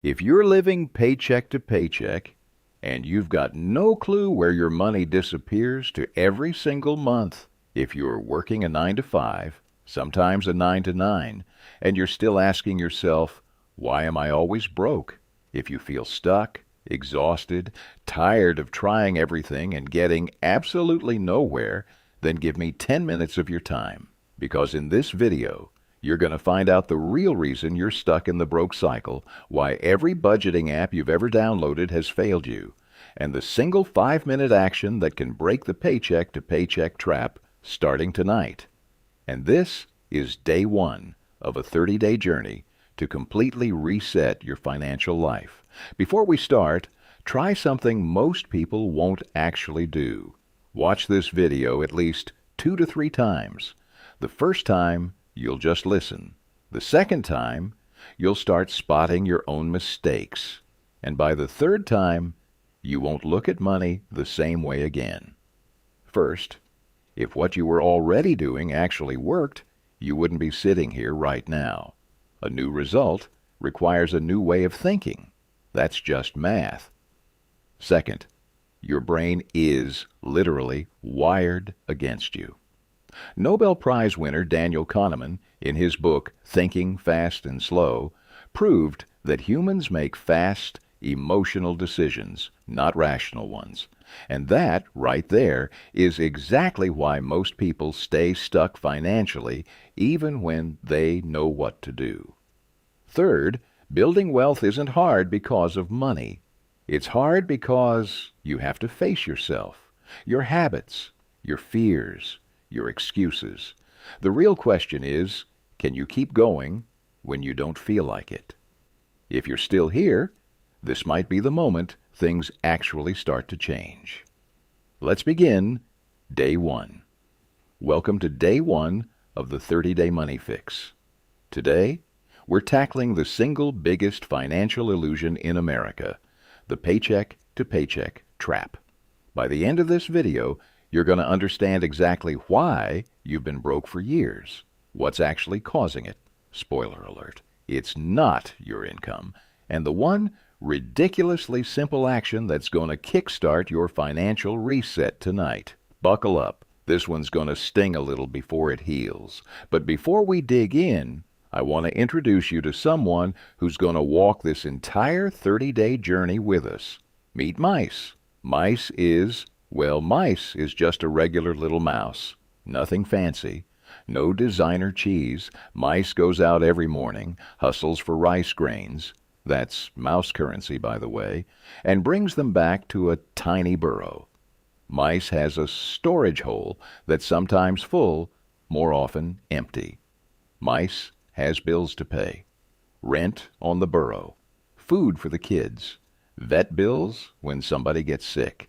If you're living paycheck to paycheck and you've got no clue where your money disappears to every single month, if you're working a 9 to 5, sometimes a 9 to 9, and you're still asking yourself, why am I always broke? If you feel stuck, exhausted, tired of trying everything and getting absolutely nowhere, then give me 10 minutes of your time. Because in this video, you're going to find out the real reason you're stuck in the broke cycle, why every budgeting app you've ever downloaded has failed you, and the single 5-minute action that can break the paycheck to paycheck trap starting tonight. And this is day 1 of a 30-day journey to completely reset your financial life. Before we start, try something most people won't actually do. Watch this video at least 2 to 3 times. The first time, you'll just listen. The second time, you'll start spotting your own mistakes. And by the third time, you won't look at money the same way again. First, if what you were already doing actually worked, you wouldn't be sitting here right now. A new result requires a new way of thinking. That's just math. Second, your brain is literally wired against you. Nobel Prize winner Daniel Kahneman, in his book Thinking Fast and Slow, proved that humans make fast, emotional decisions, not rational ones. And that, right there, is exactly why most people stay stuck financially, even when they know what to do. Third, building wealth isn't hard because of money. It's hard because you have to face yourself, your habits, your fears, your excuses. The real question is, can you keep going when you don't feel like it? If you're still here, this might be the moment things actually start to change. Let's begin day 1. Welcome to day 1 of the 30-day money fix. Today, we're tackling the single biggest financial illusion in America, the paycheck to paycheck trap. By the end of this video, you're going to understand exactly why you've been broke for years, what's actually causing it. Spoiler alert, it's not your income, and the one ridiculously simple action that's going to kickstart your financial reset tonight. Buckle up. This one's going to sting a little before it heals. But before we dig in, I want to introduce you to someone who's going to walk this entire 30-day journey with us. Meet Mice. Mice is just a regular little mouse. Nothing fancy. No designer cheese. Mice goes out every morning, hustles for rice grains. That's mouse currency, by the way, and brings them back to a tiny burrow. Mice has a storage hole that's sometimes full, more often empty. Mice has bills to pay. Rent on the burrow. Food for the kids. Vet bills when somebody gets sick.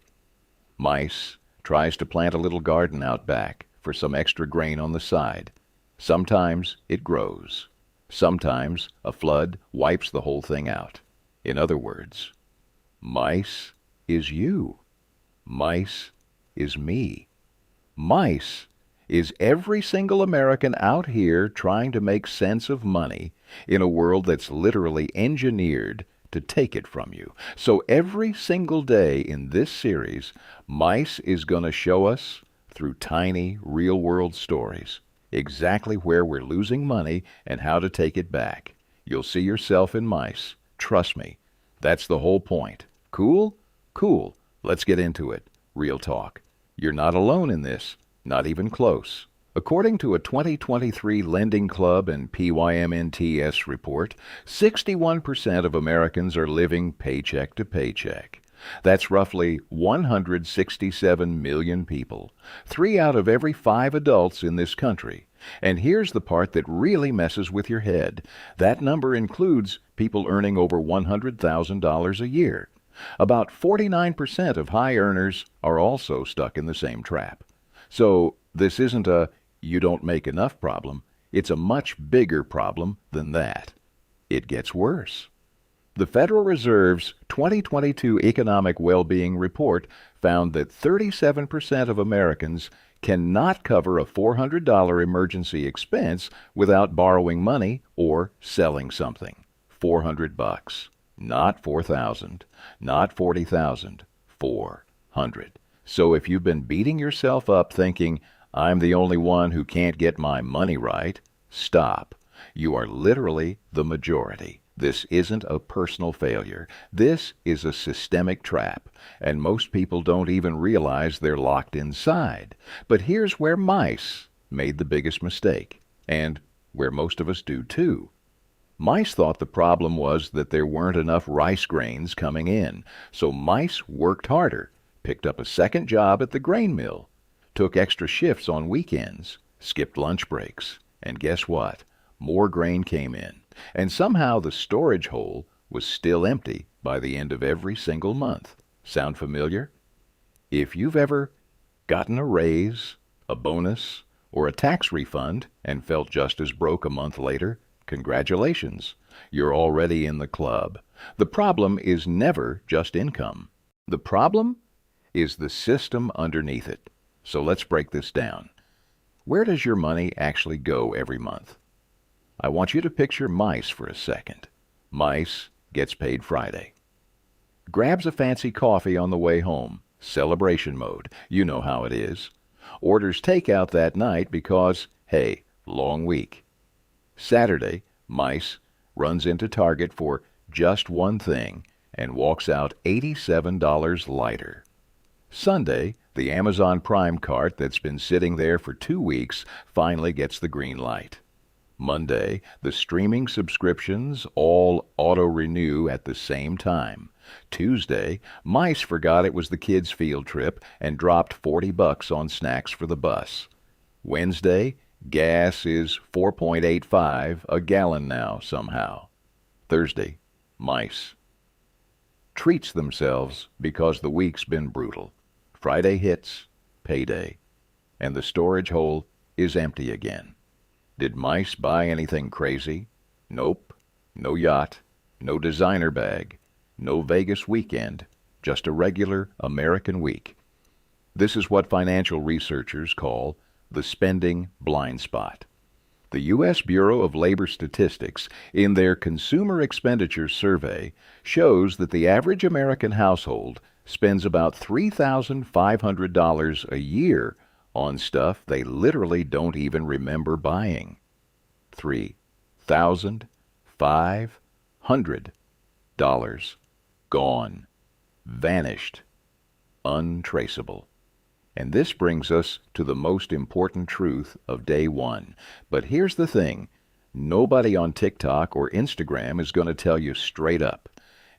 Mice tries to plant a little garden out back for some extra grain on the side. Sometimes it grows. Sometimes a flood wipes the whole thing out. In other words, mice is you. Mice is me. Mice is every single American out here trying to make sense of money in a world that's literally engineered to take it from you. So every single day in this series, Mice is going to show us, through tiny, real-world stories, exactly where we're losing money and how to take it back. You'll see yourself in Mice. Trust me. That's the whole point. Cool? Cool. Let's get into it. Real talk. You're not alone in this. Not even close. According to a 2023 LendingClub and PYMNTS report, 61% of Americans are living paycheck to paycheck. That's roughly 167 million people, 3 out of every 5 adults in this country. And here's the part that really messes with your head. That number includes people earning over $100,000 a year. About 49% of high earners are also stuck in the same trap. So this isn't a you don't make enough problem. It's a much bigger problem than that. It gets worse. The Federal Reserve's 2022 Economic Well-Being Report found that 37% of Americans cannot cover a $400 emergency expense without borrowing money or selling something. $400. Not 4,000, not 40,000, 400. So if you've been beating yourself up thinking, I'm the only one who can't get my money right, stop. You are literally the majority. This isn't a personal failure. This is a systemic trap, and most people don't even realize they're locked inside. But here's where mice made the biggest mistake, and where most of us do too. Mice thought the problem was that there weren't enough rice grains coming in, so mice worked harder, picked up a second job at the grain mill, took extra shifts on weekends, skipped lunch breaks, and guess what? More grain came in, and somehow the storage hole was still empty by the end of every single month. Sound familiar? If you've ever gotten a raise, a bonus, or a tax refund and felt just as broke a month later, congratulations, you're already in the club. The problem is never just income. The problem is the system underneath it. So let's break this down. Where does your money actually go every month? I want you to picture mice for a second. Mice gets paid Friday. Grabs a fancy coffee on the way home. Celebration mode. You know how it is. Orders takeout that night because, hey, long week. Saturday, mice runs into Target for just one thing and walks out $87 lighter. Sunday, the Amazon Prime cart that's been sitting there for 2 weeks finally gets the green light. Monday, the streaming subscriptions all auto-renew at the same time. Tuesday, mice forgot it was the kids' field trip and dropped $40 on snacks for the bus. Wednesday, gas is $4.85 a gallon now somehow. Thursday, mice treats themselves because the week's been brutal. Friday hits, payday, and the storage hole is empty again. Did mice buy anything crazy? Nope. No yacht, no designer bag, no Vegas weekend, just a regular American week. This is what financial researchers call the spending blind spot. The U.S. Bureau of Labor Statistics, in their Consumer Expenditure Survey, shows that the average American household spends about $3,500 a year on stuff they literally don't even remember buying. $3,500 gone, vanished, untraceable. And this brings us to the most important truth of day one. But here's the thing. Nobody on TikTok or Instagram is going to tell you straight up.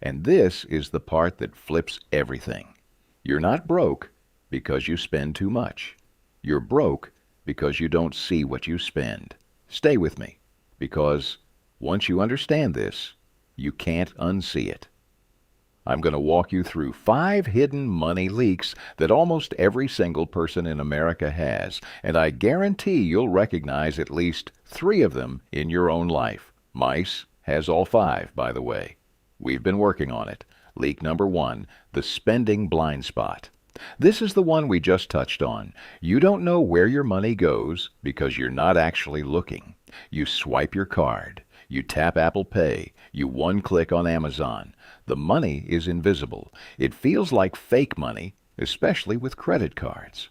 And this is the part that flips everything. You're not broke because you spend too much. You're broke because you don't see what you spend. Stay with me, because once you understand this, you can't unsee it. I'm going to walk you through 5 hidden money leaks that almost every single person in America has, and I guarantee you'll recognize at least 3 of them in your own life. Mice has all 5, by the way. We've been working on it. Leak number 1, the spending blind spot. This is the one we just touched on. You don't know where your money goes because you're not actually looking. You swipe your card. You tap Apple Pay. You one-click on Amazon. The money is invisible. It feels like fake money, especially with credit cards.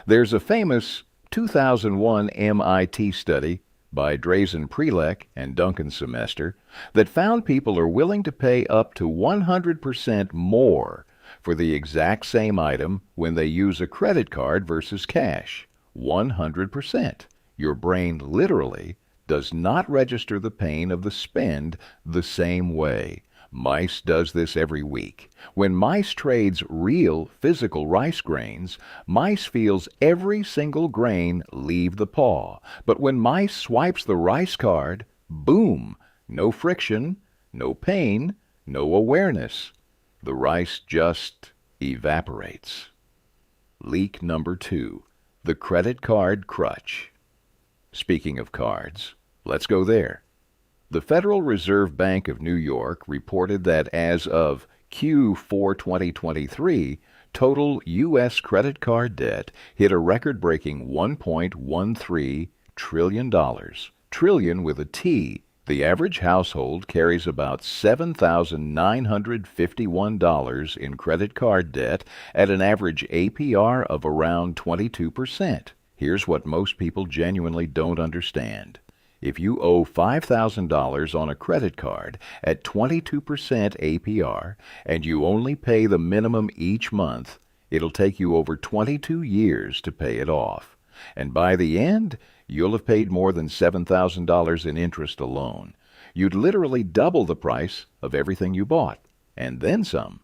There's a famous 2001 MIT study by Drazen Prelec and Duncan Semester that found people are willing to pay up to 100% more for the exact same item when they use a credit card versus cash. 100%. Your brain literally does not register the pain of the spend the same way. Mice does this every week. When mice trades real physical rice grains, mice feels every single grain leave the paw. But when mice swipes the rice card, boom, no friction, no pain, no awareness. The rice just evaporates. Leak number 2, the credit card crutch. Speaking of cards, let's go there. The Federal Reserve Bank of New York reported that as of Q4 2023, total U.S. credit card debt hit a record-breaking $1.13 trillion. Trillion with a T, The average household carries about $7,951 in credit card debt at an average APR of around 22%. Here's what most people genuinely don't understand. If you owe $5,000 on a credit card at 22% APR and you only pay the minimum each month, it'll take you over 22 years to pay it off. And by the end, you'll have paid more than $7,000 in interest alone. You'd literally double the price of everything you bought, and then some.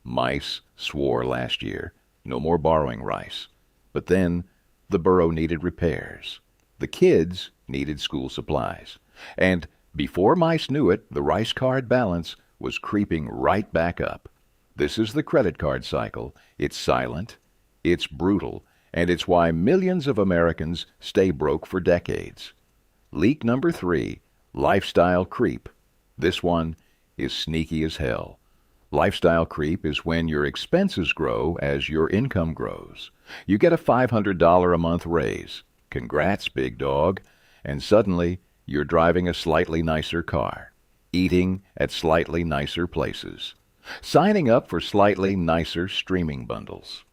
Mice swore last year, no more borrowing rice. But then the burro needed repairs. The kids needed school supplies. And before mice knew it, the rice card balance was creeping right back up. This is the credit card cycle. It's silent, it's brutal, and it's why millions of Americans stay broke for decades. Leak number 3, lifestyle creep. This one is sneaky as hell. Lifestyle creep is when your expenses grow as your income grows. You get a $500 a month raise. Congrats, big dog. And suddenly, you're driving a slightly nicer car, eating at slightly nicer places, signing up for slightly nicer streaming bundles.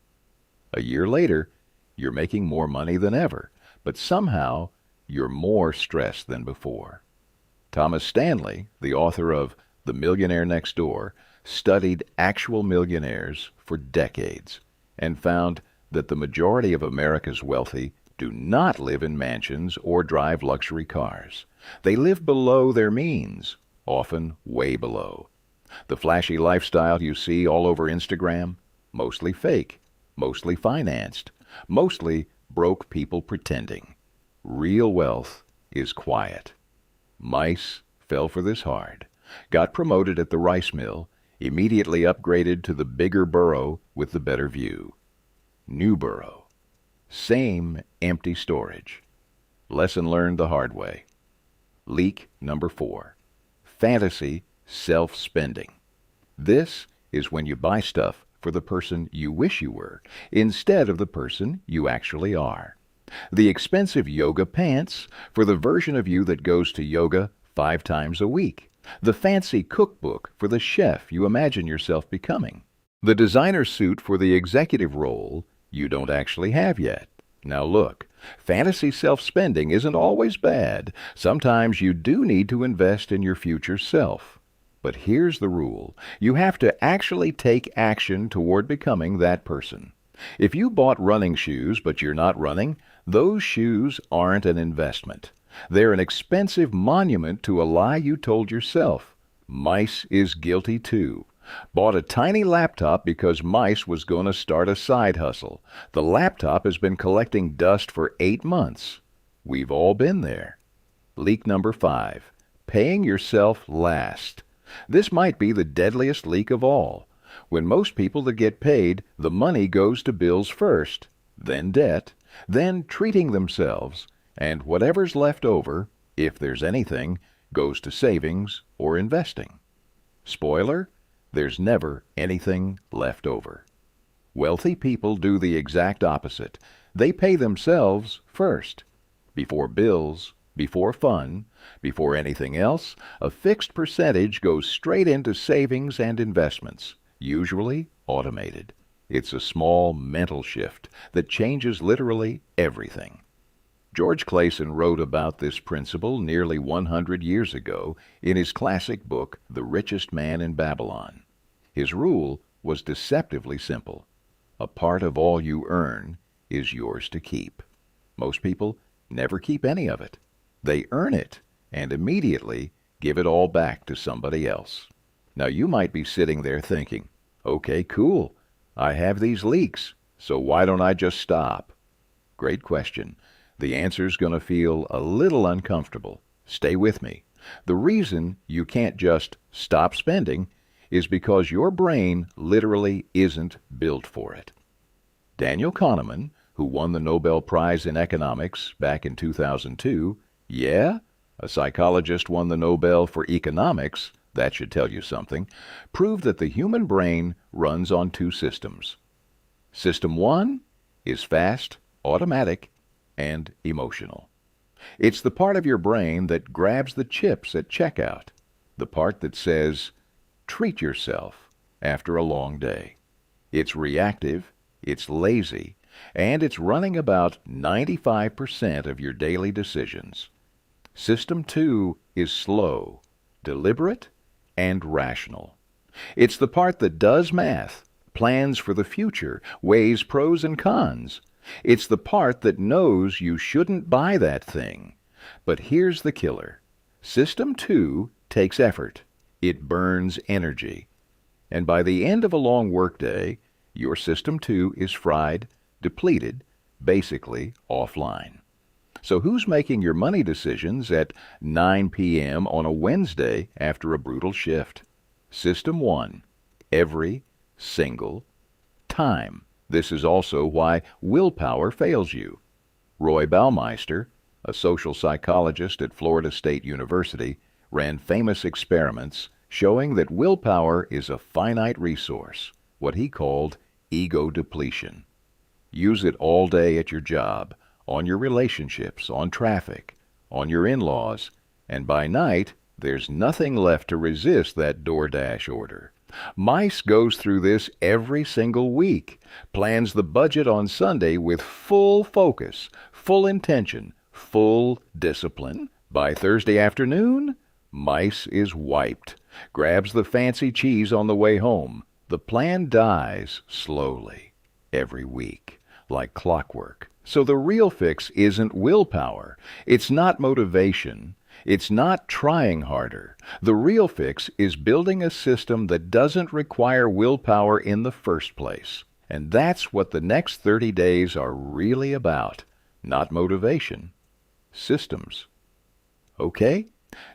A year later, you're making more money than ever, but somehow you're more stressed than before. Thomas Stanley, the author of The Millionaire Next Door, studied actual millionaires for decades and found that the majority of America's wealthy do not live in mansions or drive luxury cars. They live below their means, often way below. The flashy lifestyle you see all over Instagram, mostly fake, mostly financed, mostly broke people pretending. Real wealth is quiet. Mice fell for this hard, got promoted at the rice mill, immediately upgraded to the bigger burro with the better view. New burro. Same empty storage. Lesson learned the hard way. Leak number 4. Fantasy self-spending. This is when you buy stuff for the person you wish you were, instead of the person you actually are. The expensive yoga pants for the version of you that goes to yoga 5 times a week. The fancy cookbook for the chef you imagine yourself becoming. The designer suit for the executive role you don't actually have yet. Now look, fantasy self-spending isn't always bad. Sometimes you do need to invest in your future self. But here's the rule. You have to actually take action toward becoming that person. If you bought running shoes but you're not running, those shoes aren't an investment. They're an expensive monument to a lie you told yourself. Mice is guilty too. Bought a tiny laptop because Mice was going to start a side hustle. The laptop has been collecting dust for 8 months. We've all been there. Leak number 5. Paying yourself last. This might be the deadliest leak of all. When most people that get paid, the money goes to bills first, then debt, then treating themselves, and whatever's left over, if there's anything, goes to savings or investing. Spoiler, there's never anything left over. Wealthy people do the exact opposite. They pay themselves first. Before bills, before fun, before anything else, a fixed percentage goes straight into savings and investments, usually automated. It's a small mental shift that changes literally everything. George Clason wrote about this principle nearly 100 years ago in his classic book, The Richest Man in Babylon. His rule was deceptively simple. A part of all you earn is yours to keep. Most people never keep any of it. They earn it and immediately give it all back to somebody else. Now you might be sitting there thinking, okay, cool. I have these leaks, so why don't I just stop? Great question. The answer's going to feel a little uncomfortable. Stay with me. The reason you can't just stop spending is because your brain literally isn't built for it. Daniel Kahneman, who won the Nobel Prize in Economics back in 2002, yeah, a psychologist won the Nobel for Economics, that should tell you something, proved that the human brain runs on 2 systems. System 1 is fast, automatic, and emotional. It's the part of your brain that grabs the chips at checkout, the part that says, treat yourself after a long day. It's reactive, it's lazy, and it's running about 95% of your daily decisions. System 2 is slow, deliberate, and rational. It's the part that does math, plans for the future, weighs pros and cons. It's the part that knows you shouldn't buy that thing. But here's the killer. System 2 takes effort. It burns energy. And by the end of a long workday, your System 2 is fried, depleted, basically offline. So who's making your money decisions at 9 p.m. on a Wednesday after a brutal shift? System 1. Every single time. This is also why willpower fails you. Roy Baumeister, a social psychologist at Florida State University, ran famous experiments showing that willpower is a finite resource, what he called ego depletion. Use it all day at your job, on your relationships, on traffic, on your in-laws, and by night, there's nothing left to resist that DoorDash order. Mice goes through this every single week, plans the budget on Sunday with full focus, full intention, full discipline. By Thursday afternoon, Mice is wiped, grabs the fancy cheese on the way home. The plan dies slowly, every week, like clockwork. So the real fix isn't willpower. It's not motivation. It's not trying harder. The real fix is building a system that doesn't require willpower in the first place. And that's what the next 30 days are really about. Not motivation. Systems. Okay?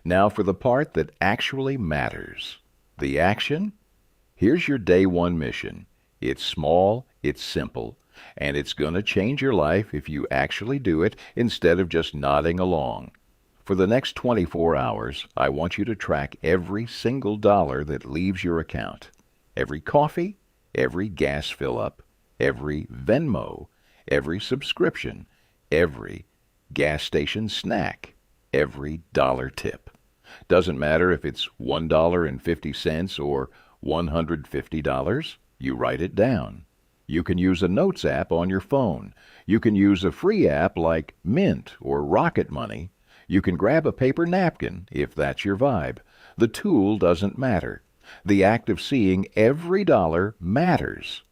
Now for the part that actually matters. The action? Here's your day one mission. It's small, it's simple, and it's going to change your life if you actually do it instead of just nodding along. For the next 24 hours, I want you to track every single dollar that leaves your account. Every coffee, every gas fill-up, every Venmo, every subscription, every gas station snack, every dollar tip. Doesn't matter if it's $1.50 or $150, you write it down. You can use a notes app on your phone. You can use a free app like Mint or Rocket Money. You can grab a paper napkin if that's your vibe. The tool doesn't matter. The act of seeing every dollar matters.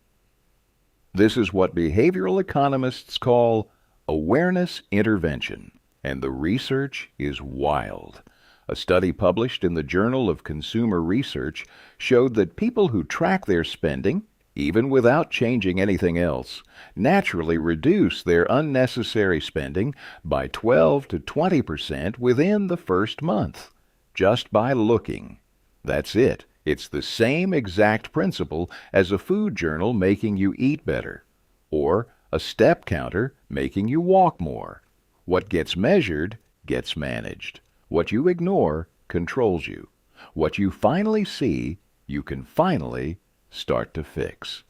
This is what behavioral economists call awareness intervention, and the research is wild. A study published in the Journal of Consumer Research showed that people who track their spending, even without changing anything else, naturally reduce their unnecessary spending by 12 to 20% within the first month, just by looking. That's it. It's the same exact principle as a food journal making you eat better, or a step counter making you walk more. What gets measured gets managed. What you ignore controls you. What you finally see, you can finally start to fix.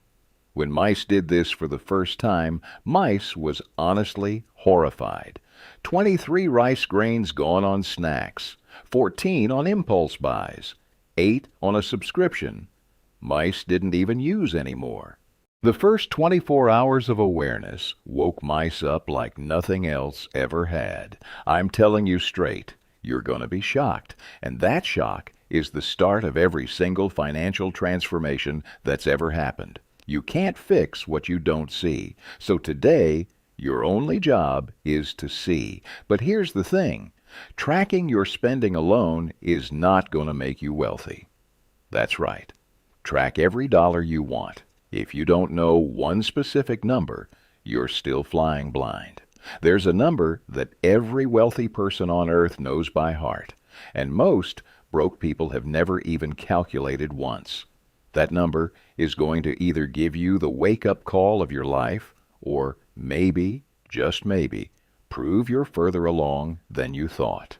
When Mice did this for the first time, Mice was honestly horrified. 23 rice grains gone on snacks, 14 on impulse buys, 8 on a subscription. Mice didn't even use any more. The first 24 hours of awareness woke Mice up like nothing else ever had. I'm telling you straight, you're going to be shocked, and that shock is the start of every single financial transformation that's ever happened. You can't fix what you don't see. So today, your only job is to see. But here's the thing. Tracking your spending alone is not going to make you wealthy. That's right. Track every dollar you want. If you don't know one specific number, you're still flying blind. There's a number that every wealthy person on earth knows by heart, and most broke people have never even calculated once. That number is going to either give you the wake-up call of your life, or maybe, just maybe, prove you're further along than you thought.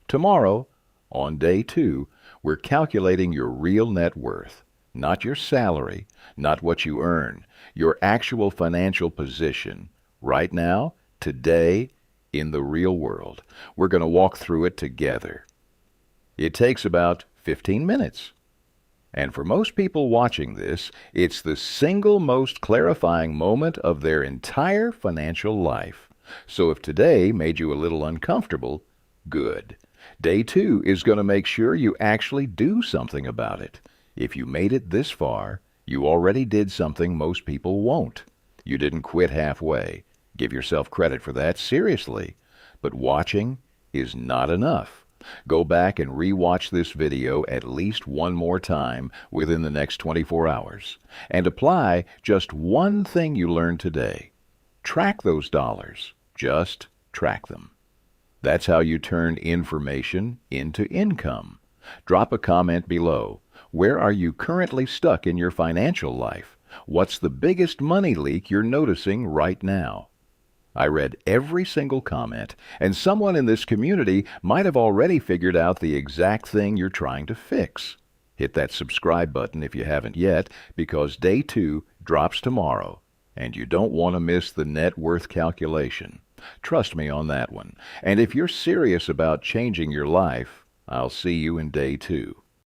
Tomorrow, on day 2, we're calculating your real net worth, not your salary, not what you earn, your actual financial position. Right now, today, in the real world. We're going to walk through it together. It takes about 15 minutes. And for most people watching this, it's the single most clarifying moment of their entire financial life. So if today made you a little uncomfortable, good. Day 2 is going to make sure you actually do something about it. If you made it this far, you already did something most people won't. You didn't quit halfway. Give yourself credit for that, seriously. But watching is not enough. Go back and re-watch this video at least one more time within the next 24 hours and apply just one thing you learned today. Track those dollars. Just track them. That's how you turn information into income. Drop a comment below. Where are you currently stuck in your financial life? What's the biggest money leak you're noticing right now? I read every single comment, and someone in this community might have already figured out the exact thing you're trying to fix. Hit that subscribe button if you haven't yet, because Day 2 drops tomorrow, and you don't want to miss the net worth calculation. Trust me on that one. And if you're serious about changing your life, I'll see you in Day 2.